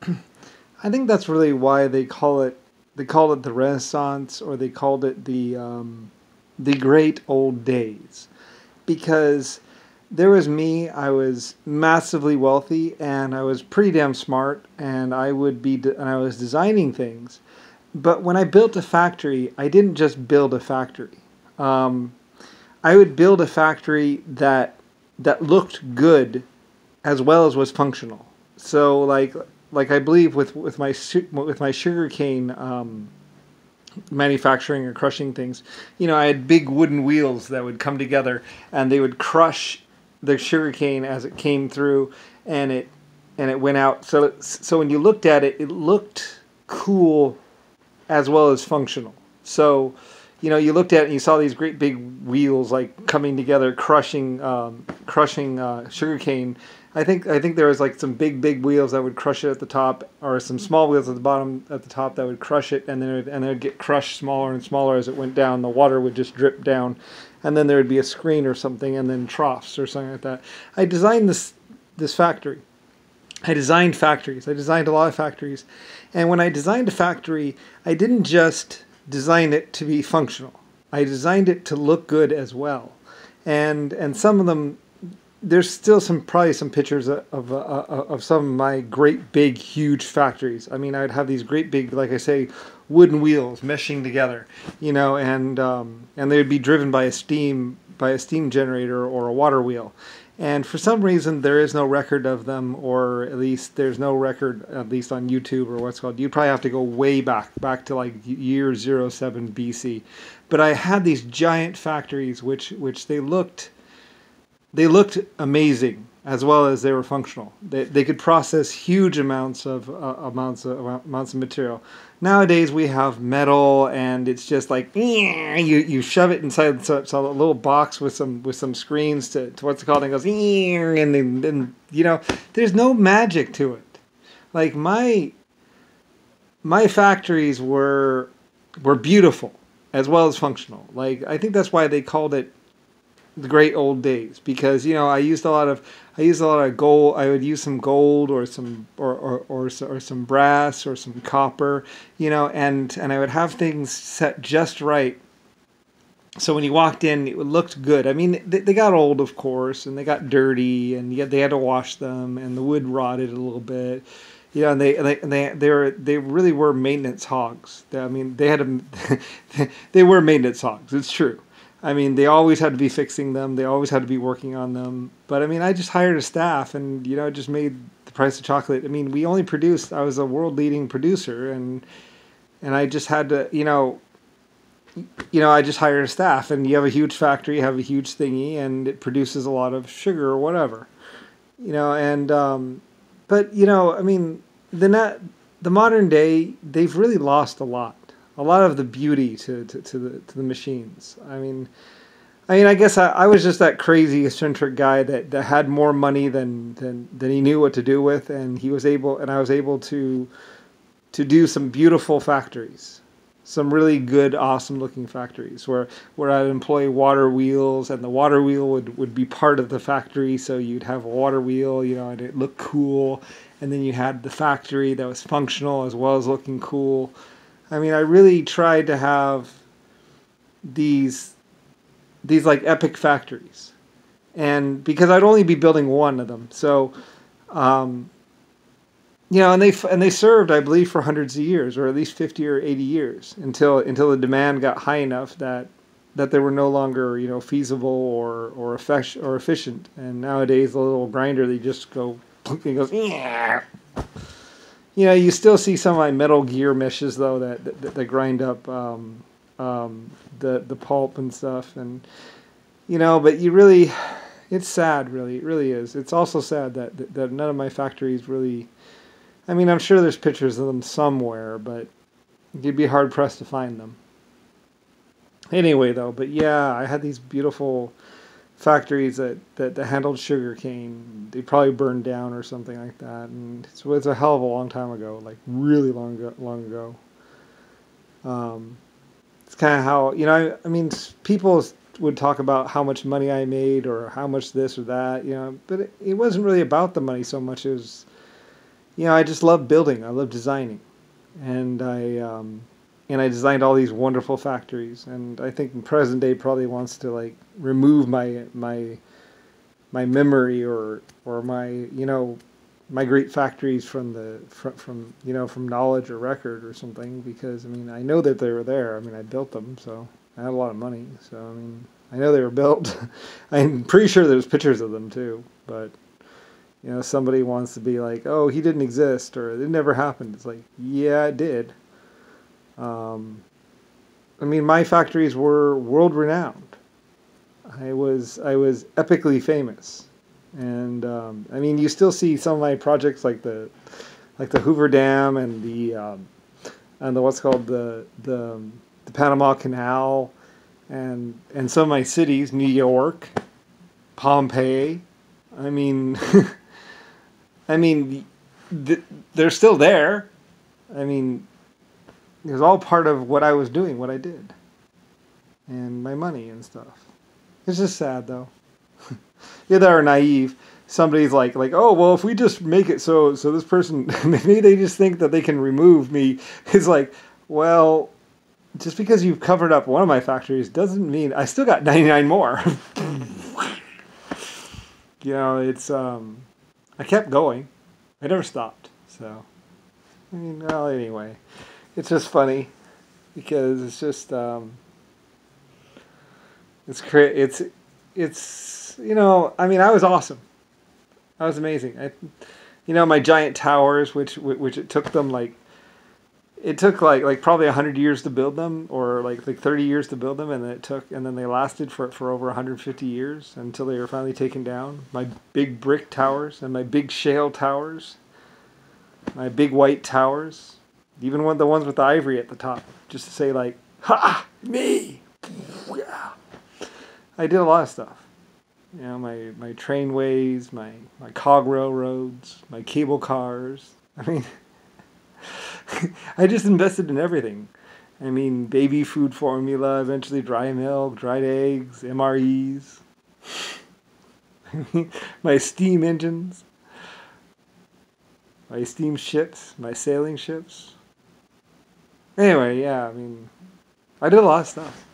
I think that's really why they called it the Renaissance, or they called it the great old days, because there was me. I was massively wealthy, and I was pretty damn smart, and I was designing things. But when I built a factory, I didn't just build a factory. Um, I would build a factory that looked good as well as was functional. So like I believe with my sugarcane manufacturing or crushing things, I had big wooden wheels that would come together, and they would crush the sugarcane as it came through, and it went out. So when you looked at it, it looked cool as well as functional. So, you looked at it and you saw these great big wheels like coming together, crushing sugarcane. I think there was like some big wheels that would crush it at the top, or some small wheels at the bottom at the top that would crush it, and then it would get crushed smaller and smaller as it went down. The water would just drip down, and then there would be a screen or something, and then troughs or something like that. I designed this factory. I designed factories. I designed a lot of factories. And when I designed a factory, I didn't just design it to be functional. I designed it to look good as well. And some of them, there's still probably some pictures of some of my great big huge factories. I mean, I'd have these great big, like I say, wooden wheels meshing together, and they would be driven by a steam generator or a water wheel. And for some reason, there is no record of them, or at least there's no record, at least on YouTube or what's called. You probably have to go way back to like year 07 BC. But I had these giant factories, which they looked amazing as well as they were functional. They could process huge amounts of material. Nowadays we have metal, and it's just like you shove it inside a little box with some screens to what's it called, and it goes and then there's no magic to it. Like my factories were beautiful as well as functional. Like, I think that's why they called it the great old days, because I used a lot of gold. I would use some gold or some or some brass or some copper, and I would have things set just right. So when you walked in, it looked good. I mean, they got old, of course, and they got dirty, and yet they had to wash them, and the wood rotted a little bit. And they really were maintenance hogs. I mean, they had they were maintenance hogs. It's true. I mean, they always had to be fixing them. They always had to be working on them. But I mean, I just hired a staff, and it just made the price of chocolate. I mean, we only produced. I was a world leading producer, and I just had to, I just hired a staff. And you have a huge factory, you have a huge thingy, and it produces a lot of sugar or whatever, but I mean, the modern day, they've really lost a lot. A lot of the beauty to the machines. I mean, I guess I was just that crazy eccentric guy that had more money than he knew what to do with, and I was able to do some beautiful factories, some really good, awesome looking factories where I'd employ water wheels, and the water wheel would be part of the factory, so you'd have a water wheel, and it looked cool, and then you had the factory that was functional as well as looking cool. I mean, I really tried to have these like epic factories, and because I'd only be building one of them, so and they served, I believe, for hundreds of years, or at least 50 or 80 years, until the demand got high enough that they were no longer feasible or efficient. And nowadays, the little grinder, they just go, it goes, yeah. You still see some of my Metal Gear meshes though that grind up the pulp and stuff, and but it's sad, really, it really is. It's also sad that none of my factories really. I mean, I'm sure there's pictures of them somewhere, but you'd be hard pressed to find them. Anyway, though, but yeah, I had these beautiful factories that handled sugar cane. They probably burned down or something like that, and it's a hell of a long time ago, like really long ago. It's kind of how I mean, people would talk about how much money I made or how much this or that, but it wasn't really about the money so much as I just love building. I love designing, and I designed all these wonderful factories. And I think in present day probably wants to like remove my memory or my great factories from from knowledge or record or something, because I mean I know that they were there. I mean I built them, so I had a lot of money. So I mean I know they were built. I'm pretty sure there's pictures of them too, but somebody wants to be like, oh, he didn't exist or it never happened. It's like, yeah, it did. I mean, my factories were world renowned. I was epically famous, and I mean, you still see some of my projects like the Hoover Dam and the what's called the Panama Canal, and some of my cities, New York, Pompeii. I mean, I mean, they're still there. I mean, it was all part of what I was doing, what I did, and my money and stuff. It's just sad, though. Yeah, they are naive. Somebody's like, oh, well, if we just make it so this person, maybe they just think that they can remove me. It's like, well, just because you've covered up one of my factories doesn't mean I still got 99 more. It's I kept going. I never stopped. So, I mean, well, anyway, it's just funny because it's just it's I mean, I was awesome. I was amazing. My giant towers, which it took them like probably 100 years to build them, or like 30 years to build them, and then they lasted for over 150 years until they were finally taken down. My big brick towers and my big shale towers, my big white towers, even the ones with the ivory at the top, just to say like, ha, me. I did a lot of stuff. My trainways, my cog railroads, my cable cars. I mean, I just invested in everything. I mean, baby food formula, eventually dry milk, dried eggs, MREs. My steam engines, my steam ships, my sailing ships. Anyway, yeah, I mean, I did a lot of stuff.